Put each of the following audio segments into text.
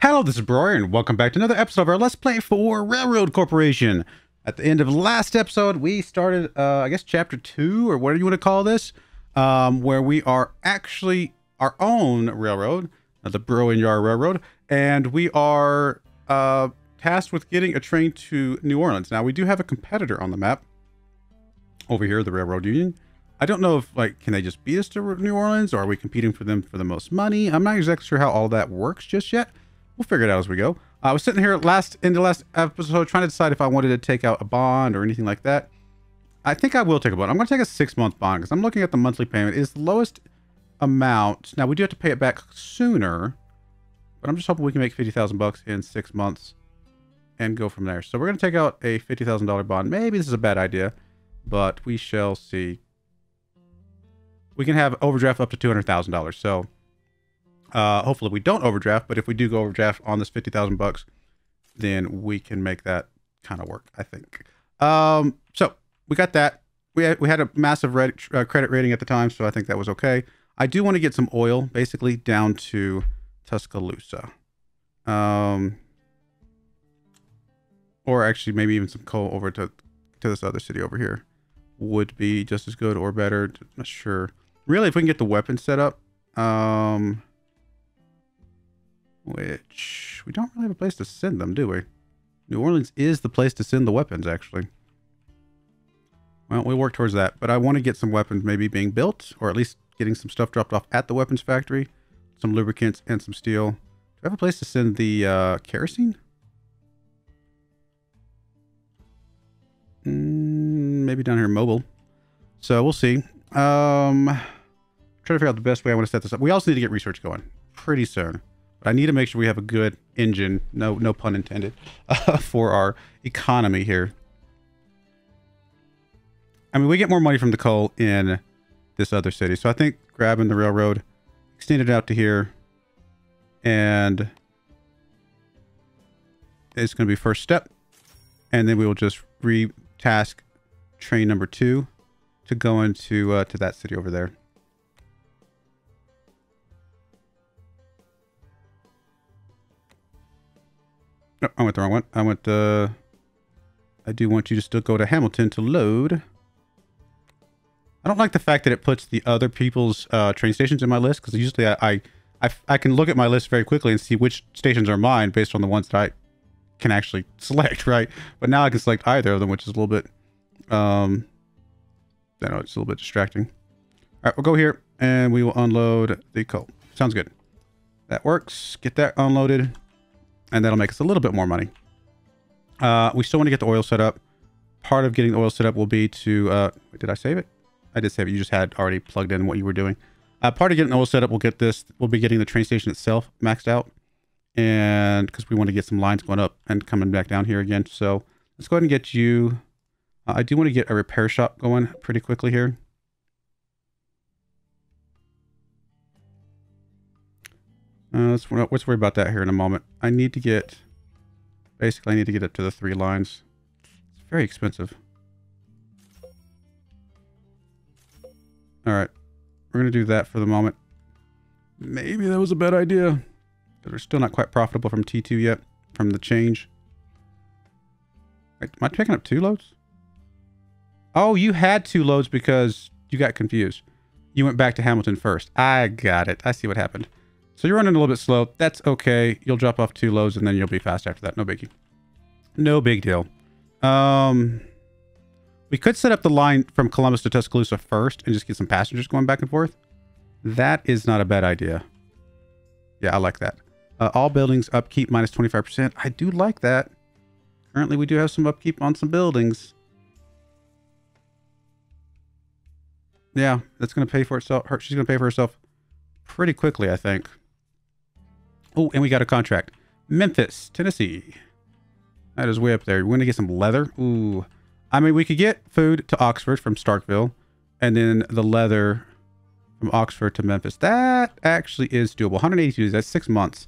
Hello, this is Broyar, and welcome back to another episode of our Let's Play for Railroad Corporation. At the end of last episode, we started, I guess, Chapter 2, or whatever you want to call this, where we are actually our own railroad, the Broyar Railroad, and we are tasked with getting a train to New Orleans. Now, we do have a competitor on the map over here, the Railroad Union. I don't know if, like, can they just beat us to New Orleans, or are we competing for them for the most money? I'm not exactly sure how all that works just yet. We'll figure it out as we go. I was sitting here in the last episode trying to decide if I wanted to take out a bond or anything like that. I think I will take a bond. I'm going to take a 6-month bond because I'm looking at the monthly payment. It's the lowest amount. Now, we do have to pay it back sooner, but I'm just hoping we can make 50,000 bucks in 6 months and go from there. So we're going to take out a $50,000 bond. Maybe this is a bad idea, but we shall see. We can have overdraft up to $200,000. So hopefully we don't overdraft, but if we do go overdraft on this 50,000 bucks, then we can make that kind of work, I think. So we got that. We had a massive credit rating at the time, so I think that was okay. I do want to get some oil, basically, down to Tuscaloosa. Or actually maybe even some coal over to this other city over here would be just as good or better. Not sure. Really, if we can get the weapons set up, which we don't really have a place to send them, do we? New Orleans is the place to send the weapons, actually. Well, we'll work towards that, but I want to get some weapons maybe being built, or at least getting some stuff dropped off at the weapons factory, some lubricants and some steel. Do I have a place to send the kerosene? Maybe down here in Mobile. So we'll see. Trying to figure out the best way I want to set this up. We also need to get research going pretty soon. But I need to make sure we have a good engine, no pun intended, for our economy here. I mean, we get more money from the coal in this other city. So I think grabbing the railroad, extend it out to here, and it's going to be first step. And then we will just re-task train number 2 to go into to that city over there. No, I went the wrong one. I went, I do want you to still go to Hamilton to load. I don't like the fact that it puts the other people's train stations in my list, because usually I can look at my list very quickly and see which stations are mine based on the ones that I can actually select, right? But now I can select either of them, which is a little bit, I know it's a little bit distracting. All right, we'll go here and we will unload the coal. Sounds good. That works. Get that unloaded. And that'll make us a little bit more money. We still want to get the oil set up. Part of getting the oil set up will be to... did I save it? I did save it. You just had already plugged in what you were doing. Part of getting the oil set up, we'll be getting the train station itself maxed out. And because we want to get some lines going up and coming back down here again. So let's go ahead and get you... I do want to get a repair shop going pretty quickly here. Let's worry about that here in a moment. I need to get... Basically, I need to get it to the 3 lines. It's very expensive. Alright. We're going to do that for the moment. Maybe that was a bad idea. Because we're still not quite profitable from T2 yet. From the change. Wait, am I picking up 2 loads? Oh, you had 2 loads because you got confused. You went back to Hamilton first. I got it. I see what happened. So you're running a little bit slow. That's okay. You'll drop off 2 loads and then you'll be fast after that. No biggie. No big deal. We could set up the line from Columbus to Tuscaloosa first and just get some passengers going back and forth. That is not a bad idea. Yeah, I like that. All buildings upkeep minus 25%. I do like that. Currently, we do have some upkeep on some buildings. Yeah, that's going to pay for itself. She's going to pay for herself pretty quickly, I think. Oh, and we got a contract. Memphis, Tennessee. That is way up there. We're going to get some leather. Ooh. I mean, we could get food to Oxford from Starkville. And then the leather from Oxford to Memphis. That actually is doable. 182 days. That's 6 months.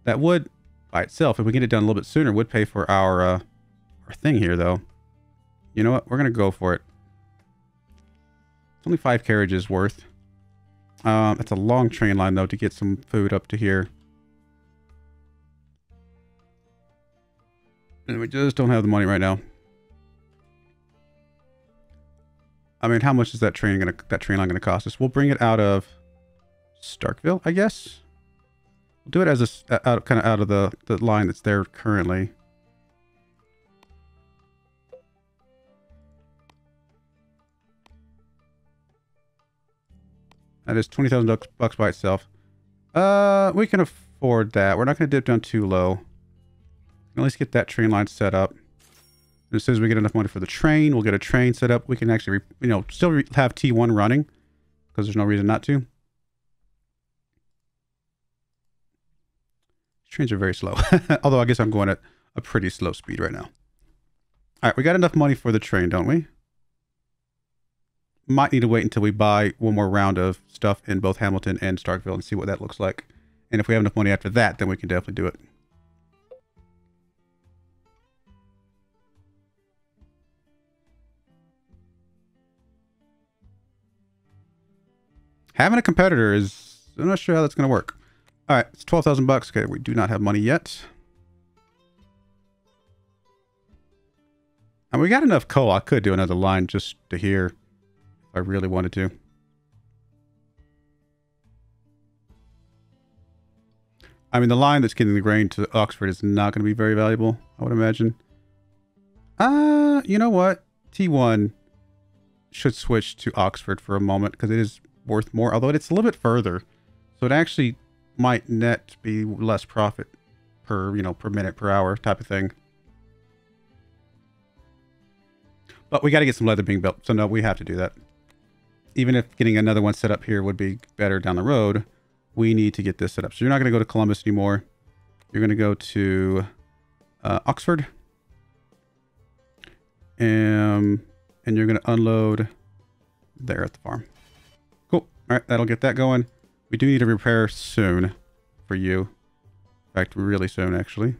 That would, by itself, if we get it done a little bit sooner, would pay for our thing here, though. You know what? We're going to go for it. It's only 5 carriages worth. It's a long train line, though, to get some food up to here. And we just don't have the money right now. I mean, how much is that train line gonna cost us? We'll bring it out of Starkville, I guess. We'll do it as a kind of out of the line that's there currently. That is $20,000 by itself. We can afford that. We're not going to dip down too low. At least get that train line set up. And as soon as we get enough money for the train, we'll get a train set up. We can actually, still have T1 running because there's no reason not to. Trains are very slow. Although I guess I'm going at a pretty slow speed right now. All right, we got enough money for the train, don't we? Might need to wait until we buy one more round of stuff in both Hamilton and Starkville and see what that looks like. And if we have enough money after that, then we can definitely do it. Having a competitor is... I'm not sure how that's going to work. All right, it's $12,000. Okay, we do not have money yet. And we got enough coal. I could do another line just to here if I really wanted to. I mean, the line that's getting the grain to Oxford is not going to be very valuable, I would imagine. You know what? T1 should switch to Oxford for a moment because it is worth more, although it's a little bit further. So it actually might net be less profit per, per minute, per hour type of thing. But we got to get some leather being built. So no, we have to do that. Even if getting another one set up here would be better down the road, we need to get this set up. So you're not going to go to Columbus anymore. You're going to go to Oxford. And you're going to unload there at the farm. Cool. All right, that'll get that going. We do need a repair soon for you. In fact, really soon, actually.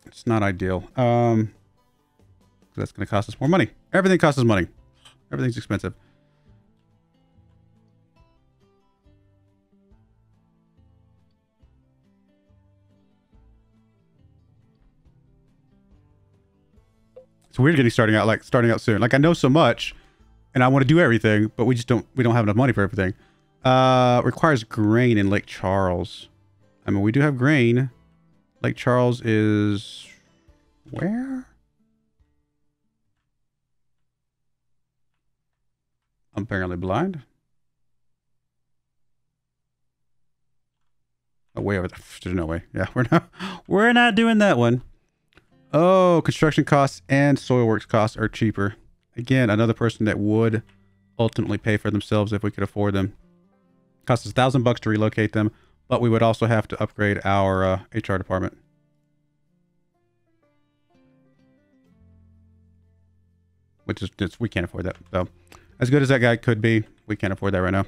It's not ideal. That's going to cost us more money. Everything costs us money. Everything's expensive. It's weird getting starting out soon. Like I know so much and I want to do everything, but we don't have enough money for everything. Requires grain in Lake Charles. I mean, we do have grain. Lake Charles is where? I'm apparently blind. Oh, way over there. There's no way. Yeah, we're not doing that one. Oh, construction costs and soil works costs are cheaper. Again, another person that would ultimately pay for themselves if we could afford them. Costs us $1,000 to relocate them, but we would also have to upgrade our HR department. Which is just, we can't afford that. So, as good as that guy could be, we can't afford that right now.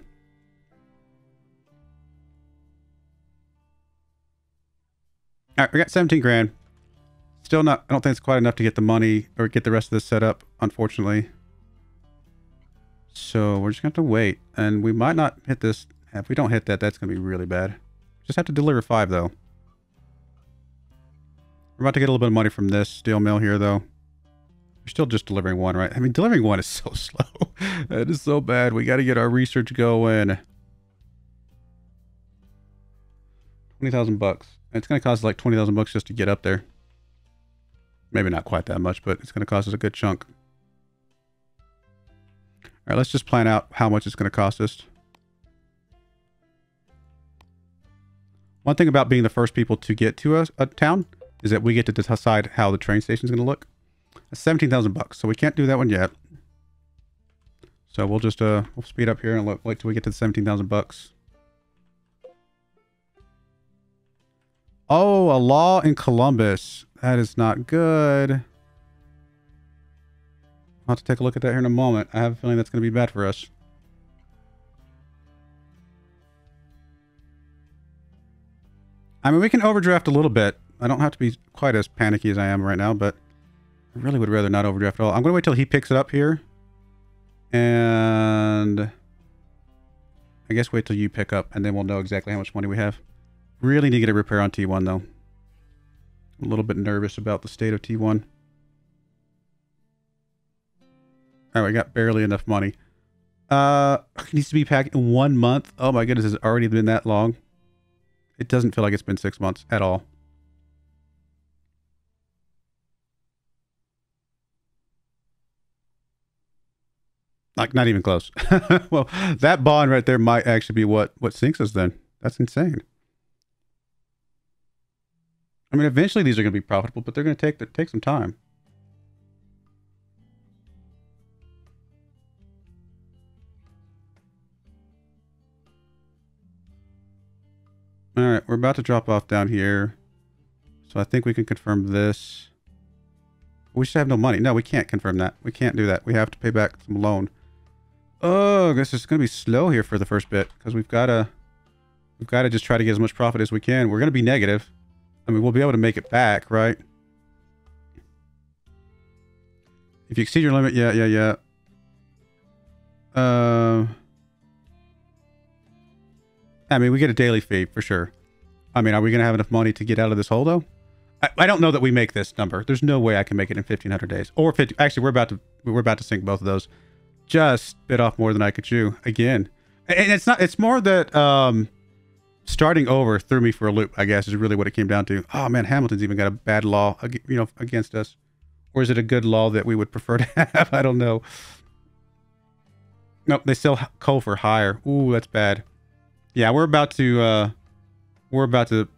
All right, we got 17 grand. Still not, I don't think it's quite enough to get the money or get the rest of this set up, unfortunately. So we're just going to have to wait. And we might not hit this. If we don't hit that, that's going to be really bad. Just have to deliver 5, though. We're about to get a little bit of money from this steel mill here, though. We're still just delivering 1, right? I mean, delivering 1 is so slow. That is so bad. We got to get our research going. $20,000. It's going to cost like $20,000 just to get up there. Maybe not quite that much, but it's going to cost us a good chunk. All right, let's just plan out how much it's going to cost us. One thing about being the first people to get to a town is that we get to decide how the train station is going to look. That's $17,000, so we can't do that one yet. So we'll just we'll speed up here and wait till we get to the $17,000. Oh, a law in Columbus. That is not good. I'll have to take a look at that here in a moment. I have a feeling that's going to be bad for us. I mean, we can overdraft a little bit. I don't have to be quite as panicky as I am right now, but I really would rather not overdraft at all. I'm going to wait till he picks it up here. And I guess wait till you pick up, and then we'll know exactly how much money we have. Really need to get a repair on T1, though. I'm a little bit nervous about the state of T1. All right, we got barely enough money. It needs to be packed in 1 month. Oh my goodness, has it already been that long? It doesn't feel like it's been 6 months at all. Like, not even close. Well, that bond right there might actually be what sinks us then. That's insane. I mean, eventually these are going to be profitable, but they're going to take some time. All right, we're about to drop off down here. So I think we can confirm this. We should have no money. No, we can't confirm that. We can't do that. We have to pay back some loan. Oh, I guess it's going to be slow here for the first bit because we've got to just try to get as much profit as we can. We're going to be negative. I mean, we'll be able to make it back, right? If you exceed your limit, yeah. I mean, we get a daily fee for sure. I mean, are we going to have enough money to get out of this hole though? I don't know that we make this number. There's no way I can make it in 1,500 days or 50. Actually, we're about to sink both of those. Just bit off more than I could chew again. And it's more that starting over threw me for a loop, I guess, is really what it came down to. Oh man, Hamilton's even got a bad law, against us. Or is it a good law that we would prefer to have? I don't know. Nope, they sell coal for hire. Ooh, that's bad. Yeah, we're about to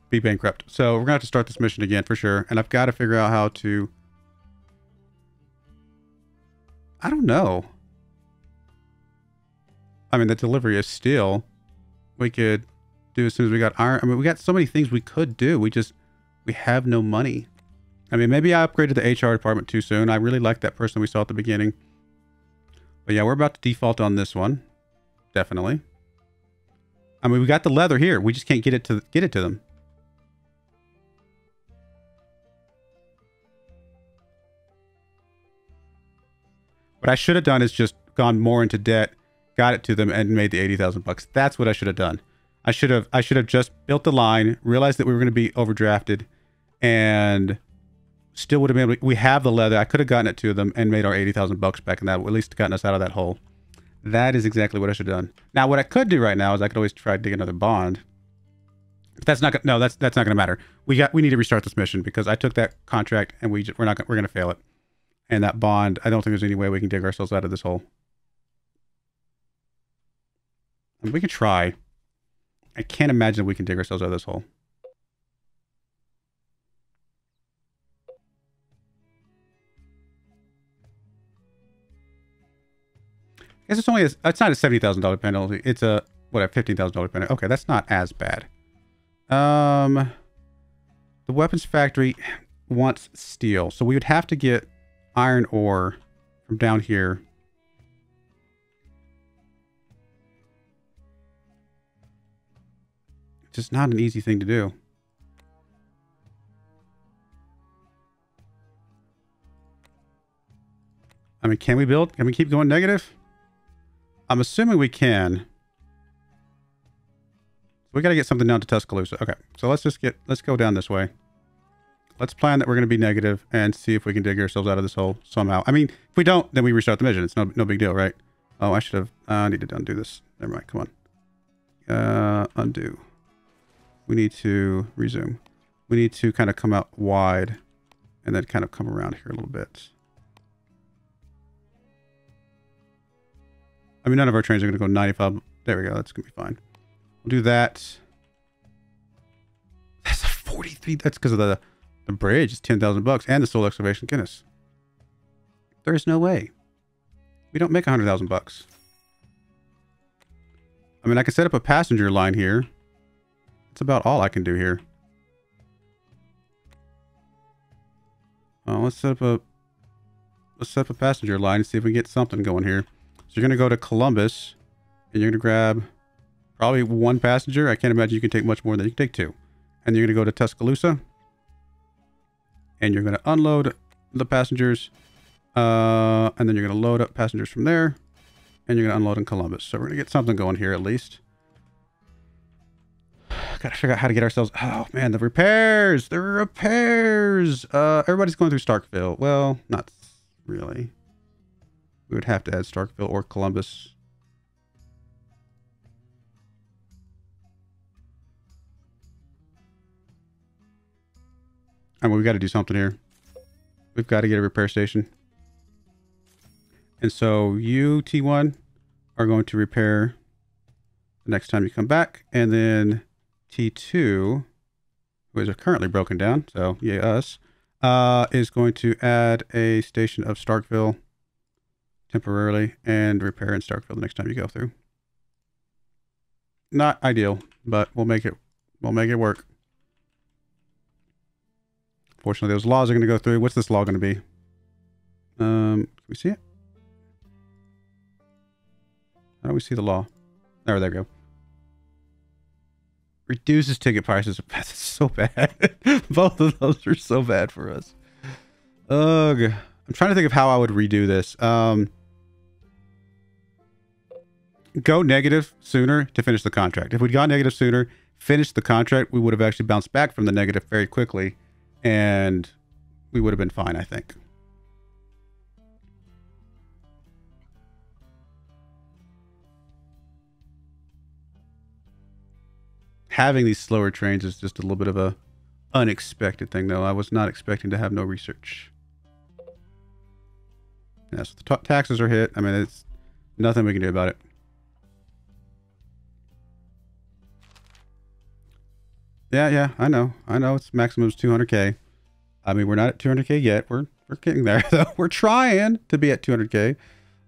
be bankrupt. So we're gonna have to start this mission again for sure. And I've got to figure out how to. I don't know. I mean, the delivery is steel. We could do as soon as we got iron. I mean, we got so many things we could do. We have no money. I mean, maybe I upgraded the HR department too soon. I really like that person we saw at the beginning. But yeah, we're about to default on this one. Definitely. I mean, we got the leather here. We just can't get it to them. What I should have done is just gone more into debt, got it to them, and made the 80,000 bucks. That's what I should have done. I should have just built the line, realized that we were going to be overdrafted, and still would have been able to, we have the leather. I could have gotten it to them and made our 80,000 bucks back, and that would at least gotten us out of that hole. That is exactly what I should have done. Now, what I could do right now is I could always try to dig another bond. But that's not no, that's not going to matter. We need to restart this mission because I took that contract and we're going to fail it. And that bond, I don't think there's any way we can dig ourselves out of this hole. I mean, we can try. I can't imagine we can dig ourselves out of this hole. I guess it's not a $70,000 penalty. It's a, what, a $15,000 penalty. Okay, that's not as bad. The weapons factory wants steel. So we would have to get iron ore from down here. It's just not an easy thing to do. I mean, can we keep going negative? I'm assuming we can. We got to get something down to Tuscaloosa. Okay, so let's go down this way. Let's plan that we're going to be negative and see if we can dig ourselves out of this hole somehow. I mean, if we don't, then we restart the mission. It's no big deal, right? Oh, I should have, I need to undo this. Never mind, come on. Undo. We need to resume. We need to kind of come out wide and then kind of come around here a little bit. I mean, none of our trains are going to go 95. There we go. That's going to be fine. We'll do that. That's a 43. That's because of the bridge. It's 10,000 bucks and the soul excavation. Goodness. There's no way. We don't make 100,000 bucks. I mean, I can set up a passenger line here. That's about all I can do here. Let's set up a passenger line and see if we can get something going here. So you're going to go to Columbus and you're going to grab probably one passenger. I can't imagine you can take much more than you can take two. And you're going to go to Tuscaloosa and you're going to unload the passengers. And then you're going to load up passengers from there and you're going to unload in Columbus. So we're going to get something going here at least. gotta figure out how to get ourselves... Oh, man, the repairs! The repairs! Everybody's going through Starkville. Well, not really. We would have to add Starkville or Columbus. I mean, we've got to do something here. We've got to get a repair station. And so you, T1, are going to repair the next time you come back. And then T2, who is currently broken down, so yay us, is going to add a station of Starkville temporarily and repair in Starkville the next time you go through. Not ideal, but we'll make it work. Fortunately, those laws are going to go through. What's this law going to be? Can we see it? How do we see the law? There we go. Reduces ticket prices. That's so bad. Both of those are so bad for us. Ugh. I'm trying to think of how I would redo this. Go negative sooner to finish the contract. If we'd gone negative sooner, finished the contract, we would have actually bounced back from the negative very quickly. And we would have been fine, I think. Having these slower trains is just a little bit of a unexpected thing, though. I was not expecting to have no research. Yeah, so the taxes are hit. I mean, it's nothing we can do about it. Yeah, I know. It's maximum is 200K. I mean, we're not at 200K yet. We're getting there, though. We're trying to be at 200K.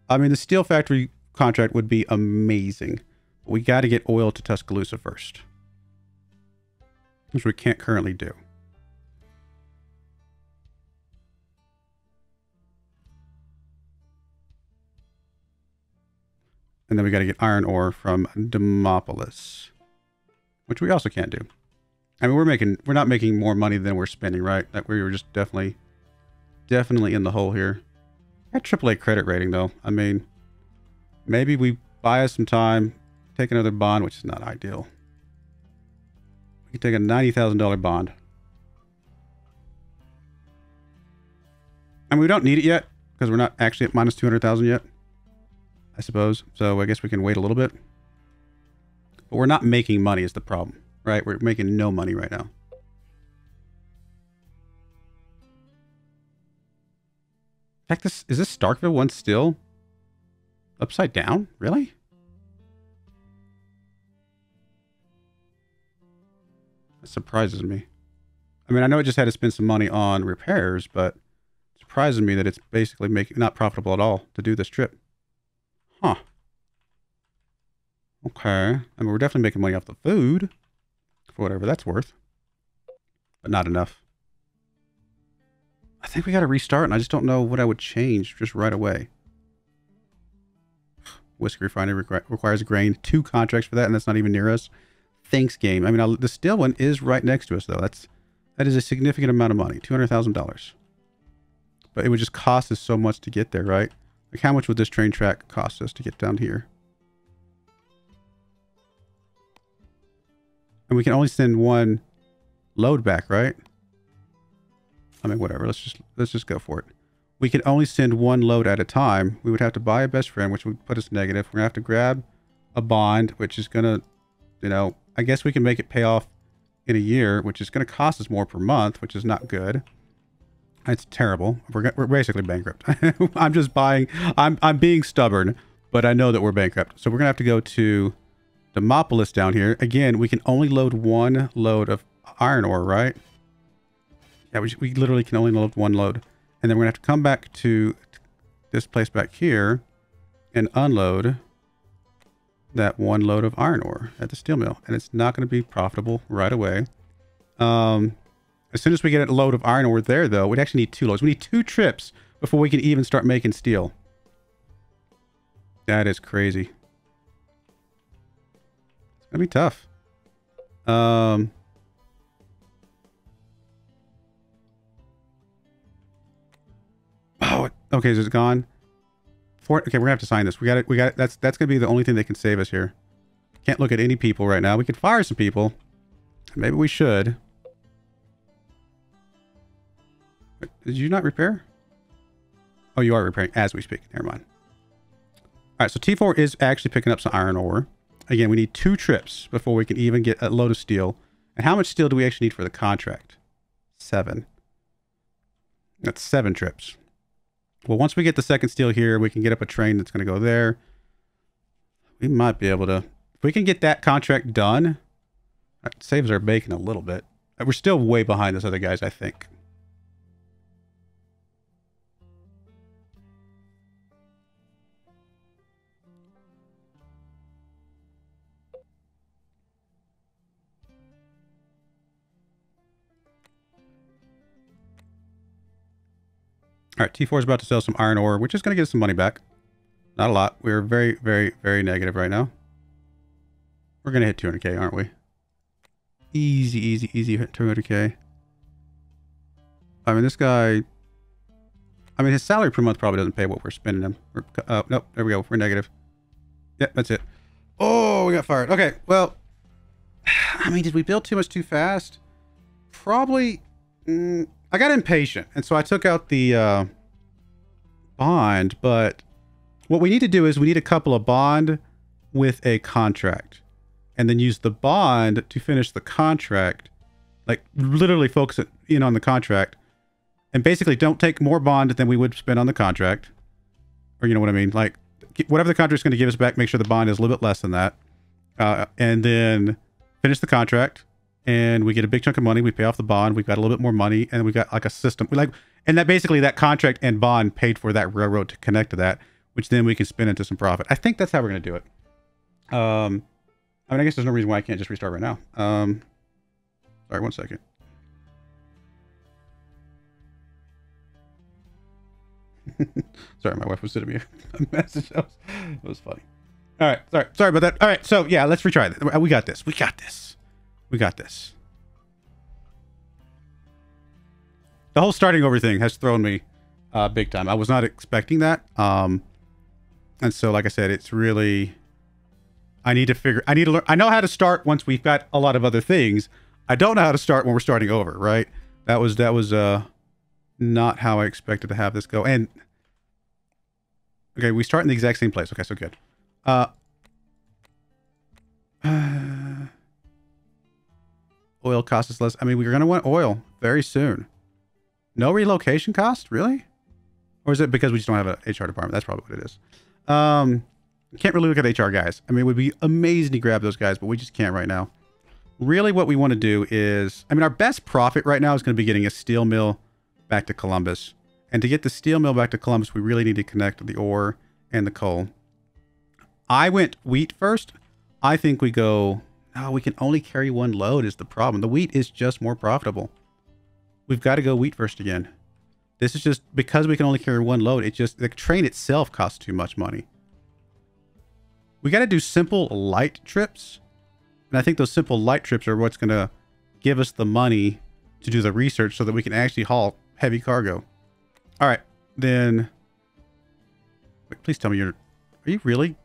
I mean, the steel factory contract would be amazing. But we got to get oil to Tuscaloosa first, which we can't currently do. And then we got to get iron ore from Demopolis, which we also can't do. I mean, we're not making more money than we're spending, right? Like we were just definitely in the hole here. Got AAA credit rating though. I mean, maybe we buy us some time, take another bond, which is not ideal. We can take a $90,000 bond. And we don't need it yet because we're not actually at minus 200,000 yet, I suppose. So I guess we can wait a little bit. But we're not making money is the problem. Right, we're making no money right now. In fact, is this Starkville one still upside down? Really? That surprises me. I mean, I know it just had to spend some money on repairs, but it surprises me that it's basically not profitable at all to do this trip. Huh. Okay. I mean, we're definitely making money off the food. For whatever that's worth, but not enough. I think we got to restart, and I just don't know what I would change just right away. Whiskey refinery requires grain. 2 contracts for that, and that's not even near us. Thanks, game. I mean, the steel one is right next to us, though. That is a significant amount of money, $200,000. But it would just cost us so much to get there, right? Like, how much would this train track cost us to get down here? And we can only send 1 load back, right? I mean, whatever. Let's just go for it. We can only send 1 load at a time. We would have to buy a best friend, which would put us negative. We're going to have to grab a bond, which is going to, you know, I guess we can make it pay off in a year, which is going to cost us more per month, which is not good. It's terrible. We're basically bankrupt. I'm just buying. I'm being stubborn, but I know that we're bankrupt. So we're going to have to go to Demopolis down here. Again, we can only load 1 load of iron ore, right? Yeah, we literally can only load 1 load. And then we're going to have to come back to this place back here and unload that 1 load of iron ore at the steel mill. And it's not going to be profitable right away. As soon as we get a load of iron ore there, though, we'd actually need 2 loads. We need 2 trips before we can even start making steel. That is crazy. It's going to be tough. Oh, okay. Is it gone? Okay, we're gonna have to sign this. We got it. That's gonna be the only thing that can save us here. Can't look at any people right now. We could fire some people, Maybe we should. Wait, did you not repair? Oh, you are repairing as we speak. Never mind. All right, so T4 is actually picking up some iron ore. Again, we need 2 trips before we can even get a load of steel. And how much steel do we actually need for the contract? 7. That's 7 trips. Well, once we get the second steel here, we can get up a train that's going to go there. We might be able to... If we can get that contract done, that saves our bacon a little bit. We're still way behind those other guys, I think. All right, T4 is about to sell some iron ore, which is going to get us some money back. Not a lot. We're very, very, very negative right now. We're going to hit 200k, aren't we? Easy, easy, easy hit 200k. I mean, this guy... I mean, his salary per month probably doesn't pay what we're spending him. Nope, there we go. We're negative. Yep, that's it. Oh, we got fired. Okay, well... I mean, did we build too much too fast? Probably... I got impatient, and so I took out the bond, but what we need to do is we need a couple of bond with a contract, and then use the bond to finish the contract, like literally focus it in on the contract, and basically don't take more bond than we would spend on the contract, or you know what I mean, like whatever the contract's going to give us back, make sure the bond is a little bit less than that, and then finish the contract. And we get a big chunk of money. We pay off the bond. We've got a little bit more money, and we got like a system. And that basically that contract and bond paid for that railroad to connect to that, which then we can spin into some profit. I think that's how we're going to do it. I mean, I guess there's no reason why I can't just restart right now. Sorry, 1 second. Sorry, my wife was sending me a message. It was funny. All right, sorry about that. All right, so yeah, let's retry that. We got this. We got this. We got this. The whole starting over thing has thrown me big time. I was not expecting that. And so, like I said, it's really... I need to learn. I know how to start once we've got a lot of other things. I don't know how to start when we're starting over, right? That was not how I expected to have this go. And okay, we start in the exact same place. Okay, so good. Oil costs us less. I mean, we're going to want oil very soon. No relocation cost? Really? Or is it because we just don't have an HR department? That's probably what it is. Can't really look at HR guys. I mean, it would be amazing to grab those guys, but we just can't right now. Really what we want to do is... I mean, our best profit right now is going to be getting a steel mill back to Columbus. And to get the steel mill back to Columbus, we really need to connect the ore and the coal. I went wheat first. I think we go... Oh, we can only carry 1 load is the problem. The wheat is just more profitable. We've got to go wheat first again. This is just because we can only carry 1 load. It just, the train itself costs too much money. We got to do simple light trips. And I think those simple light trips are what's going to give us the money to do the research so that we can actually haul heavy cargo. All right, then. Wait, please tell me are you really?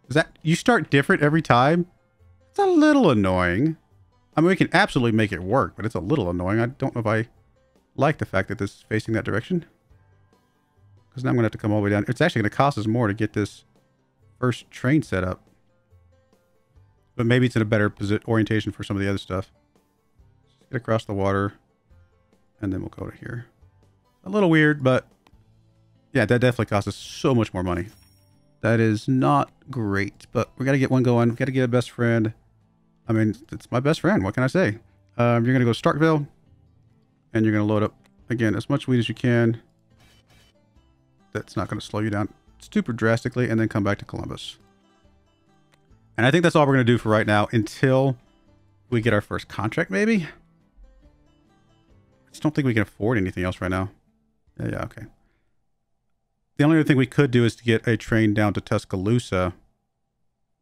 Is that, you start different every time? It's a little annoying. I mean, we can absolutely make it work, but it's a little annoying. I don't know if I like the fact that this is facing that direction. Because now I'm going to have to come all the way down. It's actually going to cost us more to get this first train set up. But maybe it's in a better orientation for some of the other stuff. Just get across the water. And then we'll go to here. A little weird, but... yeah, that definitely costs us so much more money. That is not great. But we got to get one going. We got to get a best friend. I mean, it's my best friend. What can I say? You're going to go to Starkville. And you're going to load up, again, as much wheat as you can. That's not going to slow you down super drastically. And then come back to Columbus. And I think that's all we're going to do for right now until we get our first contract, maybe. I just don't think we can afford anything else right now. Yeah, okay. The only other thing we could do is to get a train down to Tuscaloosa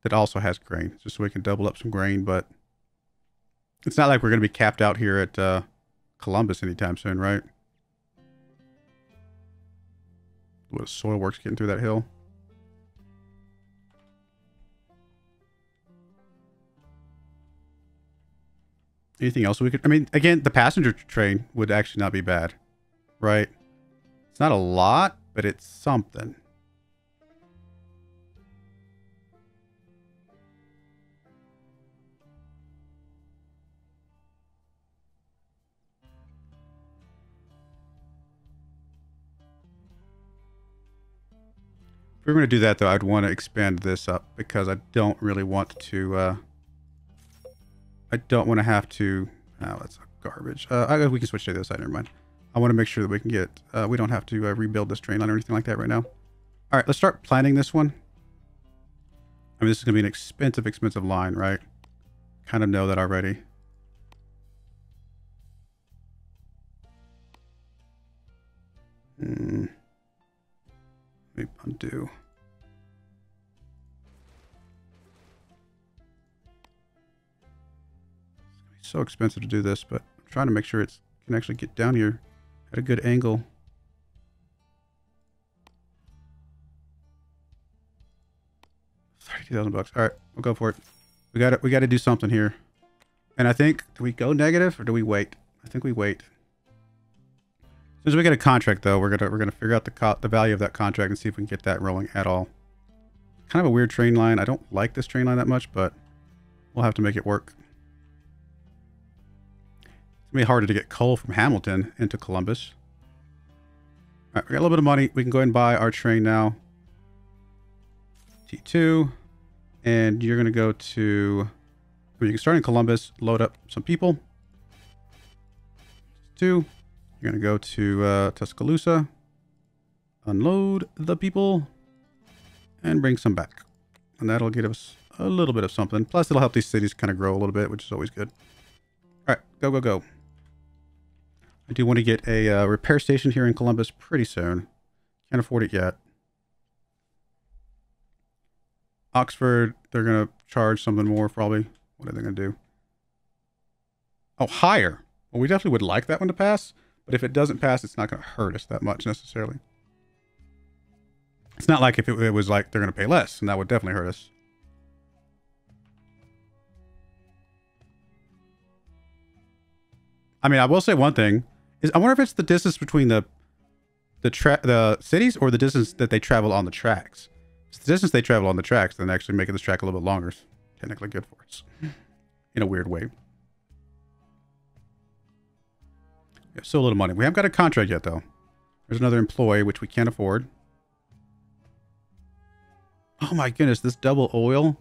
that also has grain, just so we can double up some grain, but it's not like we're going to be capped out here at Columbus anytime soon, right? What soil works getting through that hill. Anything else we could... I mean, again, the passenger train would actually not be bad, right? It's not a lot, but it's something. If we were going to do that, though, I'd want to expand this up because I don't really want to... I don't want to have to... Oh, that's garbage. We can switch to the other side. Never mind. I want to make sure that we can get... we don't have to rebuild this train line or anything like that right now. All right, let's start planning this one. I mean, this is going to be an expensive, expensive line, right? Kind of know that already. Let me undo. It's going to be so expensive to do this, but I'm trying to make sure it can actually get down here at a good angle. $32,000. All right, we'll go for it. We got to do something here. And I think, do we go negative or do we wait? I think we wait. As soon as we get a contract, though, we're gonna figure out the value of that contract and see if we can get that rolling at all. Kind of a weird train line. I don't like this train line that much, but we'll have to make it work. It's gonna be harder to get coal from Hamilton into Columbus. All right, we got a little bit of money. We can go ahead and buy our train now. T2, and you're gonna go to... You can start in Columbus, load up some people. 2. You're going to go to Tuscaloosa, unload the people, and bring some back. And that'll give us a little bit of something. Plus, it'll help these cities kind of grow a little bit, which is always good. All right, go, go, go. I do want to get a repair station here in Columbus pretty soon. Can't afford it yet. Oxford, they're going to charge something more, probably. What are they going to do? Oh, higher. Well, we definitely would like that one to pass. But if it doesn't pass, it's not going to hurt us that much necessarily. It's not like if it was like they're going to pay less, and that would definitely hurt us. I mean, I will say one thing is I wonder if it's the distance between the cities or the distance that they travel on the tracks. If it's the distance they travel on the tracks, then actually making this track a little bit longer is technically good for us in a weird way. We have still a little money. We haven't got a contract yet, though. There's another employee, which we can't afford. Oh my goodness, this double oil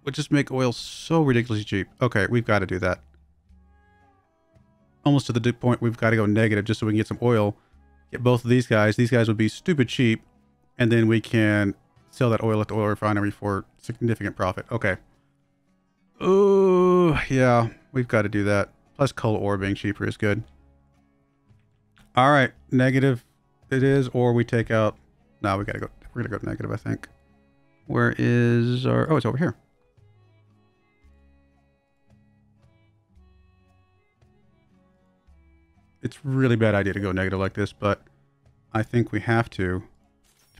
would just make oil so ridiculously cheap. Okay, we've got to do that. Almost to the point we've got to go negative just so we can get some oil. Get both of these guys. These guys would be stupid cheap. And then we can sell that oil at the oil refinery for significant profit. Okay. Oh, yeah. We've got to do that. Plus coal ore being cheaper is good. All right. Negative it is, or we take out... No, we got to go... We're going to go negative, I think. Where is our... Oh, it's over here. It's really bad idea to go negative like this, but I think we have to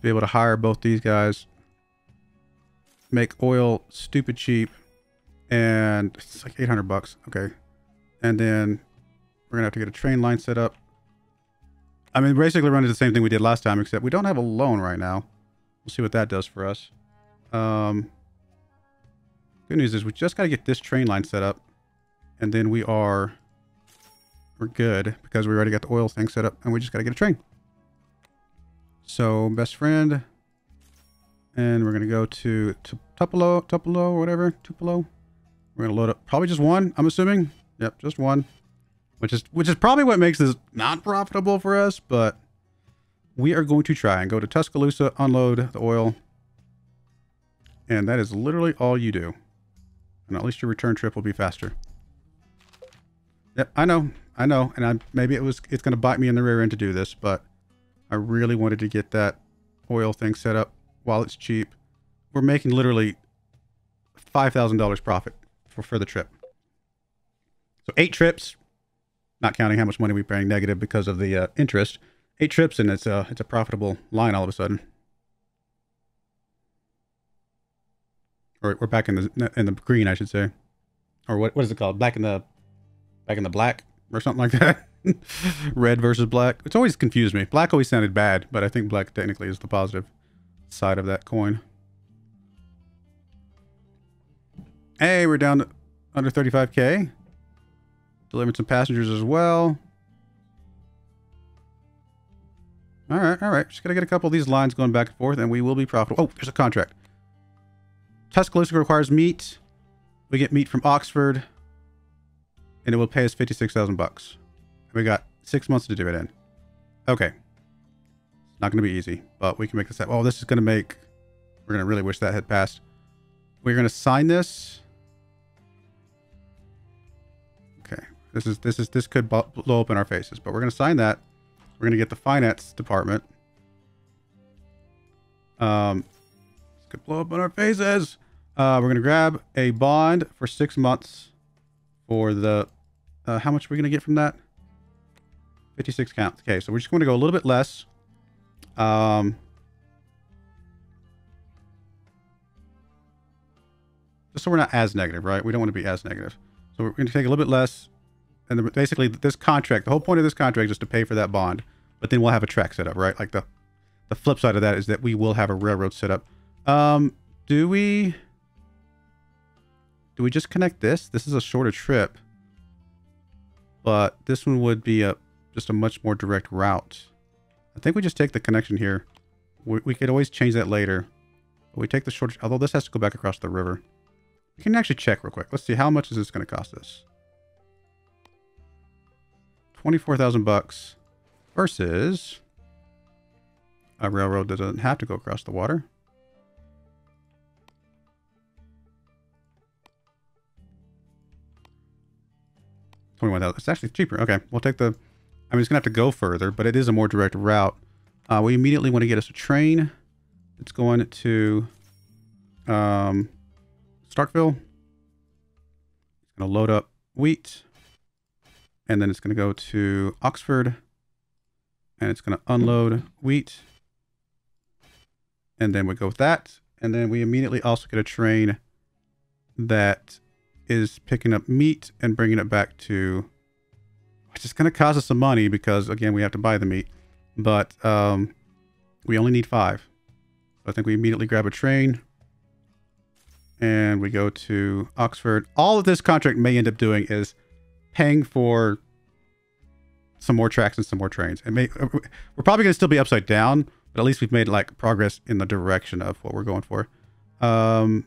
be able to hire both these guys, make oil stupid cheap, and it's like 800 bucks. Okay. And then we're going to have to get a train line set up. I mean, basically run into the same thing we did last time, except we don't have a loan right now. We'll see what that does for us. Good news is we just got to get this train line set up, and then we're good because we already got the oil thing set up, and we just got to get a train. So best friend, and we're going to go to Tupelo or whatever, Tupelo. We're going to load up probably just one, I'm assuming. Yep, just one, which is probably what makes this not profitable for us, but we are going to try and go to Tuscaloosa, unload the oil. And that is literally all you do. And at least your return trip will be faster. Yep, I know. And maybe it's going to bite me in the rear end to do this, but I really wanted to get that oil thing set up while it's cheap. We're making literally $5,000 profit for the trip. So 8 trips, not counting how much money we're paying negative because of the interest. 8 trips, and it's a profitable line all of a sudden. Or we're back in the green, I should say. or what is it called? Back in the black or something like that. Red versus black. It's always confused me. Black always sounded bad, but I think black technically is the positive side of that coin. Hey, we're down to under 35K. Delivering some passengers as well. All right. Just gotta get a couple of these lines going back and forth, and we will be profitable. Oh, there's a contract. Tuscaloosa requires meat. We get meat from Oxford, and it will pay us 56,000 bucks. We got 6 months to do it in. Okay. It's not gonna be easy, but we can make this happen. Oh, this is gonna make. We're gonna really wish that had passed. We're gonna sign this. Okay. This could blow up in our faces, but we're gonna sign that. We're going to get the finance department. This could blow up in our faces. We're going to grab a bond for 6 months for the... how much are we going to get from that? 56 counts. Okay, so we're just going to go a little bit less. Just so we're not as negative, right? We don't want to be as negative. So we're going to take a little bit less. And then basically this contract, the whole point of this contract is to pay for that bond. But then we'll have a track set up, right? Like the flip side of that is that we will have a railroad set up. Do we just connect this? This is a shorter trip. But this one would be just a much more direct route. I think we just take the connection here. We could always change that later. But we take the shorter, although this has to go back across the river. We can actually check real quick. Let's see, how much is this going to cost us? 24,000 bucks versus a railroad that doesn't have to go across the water. $21,000. It's actually cheaper. Okay, we'll take the. I mean, it's gonna have to go further, but it is a more direct route. We immediately want to get us a train. It's going to Starkville. It's gonna load up wheat. And then it's going to go to Oxford. And it's going to unload wheat. And then we go with that. And then we immediately also get a train that is picking up meat and bringing it back to... Which is going to cost us some money because, again, we have to buy the meat. But we only need 5. So I think we immediately grab a train. And we go to Oxford. All of this contract may end up doing is... paying for some more tracks and some more trains. We're probably going to still be upside down, but at least we've made like progress in the direction of what we're going for. 1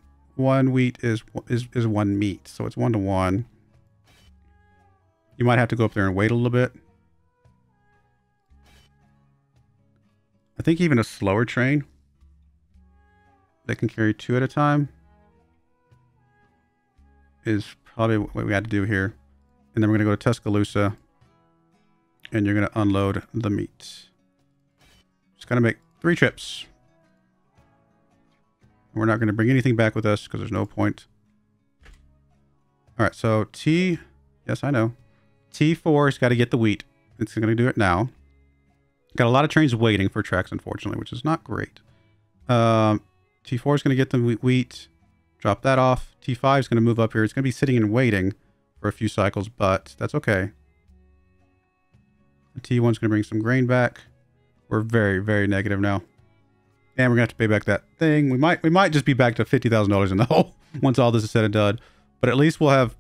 wheat is 1 meat, so it's 1 to 1. You might have to go up there and wait a little bit. I think even a slower train that can carry 2 at a time is probably what we had to do here. And then we're going to go to Tuscaloosa. And you're going to unload the meat. Just got to make 3 trips. We're not going to bring anything back with us because there's no point. All right, so T... Yes, I know. T4's got to get the wheat. It's going to do it now. Got a lot of trains waiting for tracks, unfortunately, which is not great. T4 is going to get the wheat. Drop that off. T5 is going to move up here. It's going to be sitting and waiting for a few cycles, but that's okay. The T1's going to bring some grain back. We're very, very negative now. And we're going to have to pay back that thing. We might just be back to $50,000 in the hole once all this is said and done. But at least we'll have,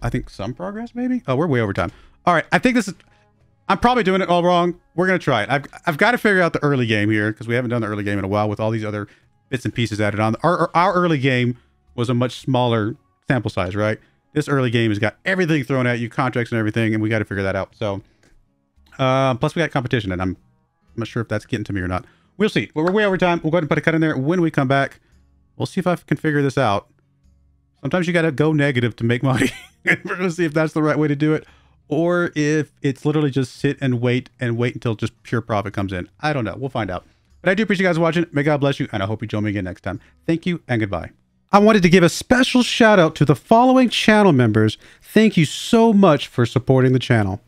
I think, some progress, maybe? Oh, we're way over time. All right, I think this is... I'm probably doing it all wrong. We're going to try it. I've got to figure out the early game here because we haven't done the early game in a while with all these other bits and pieces added on. Our early game was a much smaller sample size, right? This early game has got everything thrown at you, contracts and everything, and we got to figure that out. So, plus we got competition, and I'm not sure if that's getting to me or not. We'll see. We're way over time. We'll go ahead and put a cut in there. When we come back, we'll see if I can figure this out. Sometimes you got to go negative to make money. We're going to see if that's the right way to do it, or if it's literally just sit and wait until just pure profit comes in. I don't know. We'll find out. But I do appreciate you guys watching. May God bless you, and I hope you join me again next time. Thank you, and goodbye. I wanted to give a special shout out to the following channel members. Thank you so much for supporting the channel.